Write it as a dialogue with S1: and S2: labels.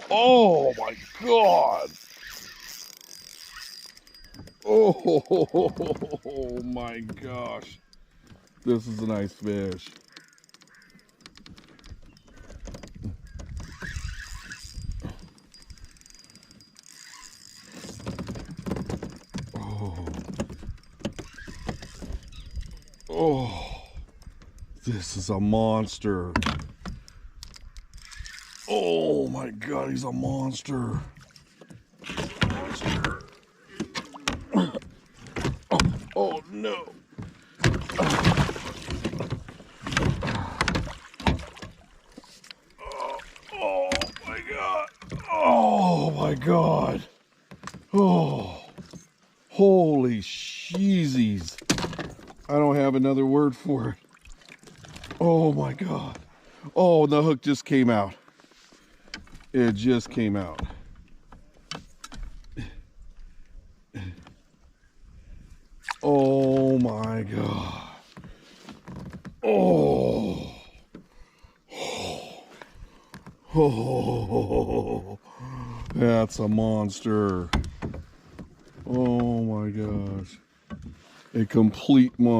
S1: Oh my God. Oh my gosh. This is a nice fish. Oh. Oh. This is a monster. Oh my God, he's a monster. Monster. Oh no. Oh my God. Oh my God. Oh. Holy cheesies. I don't have another word for it. Oh my God. Oh, the hook just came out. It just came out. Oh my God. Oh. Oh. That's a monster. Oh my gosh. A complete monster.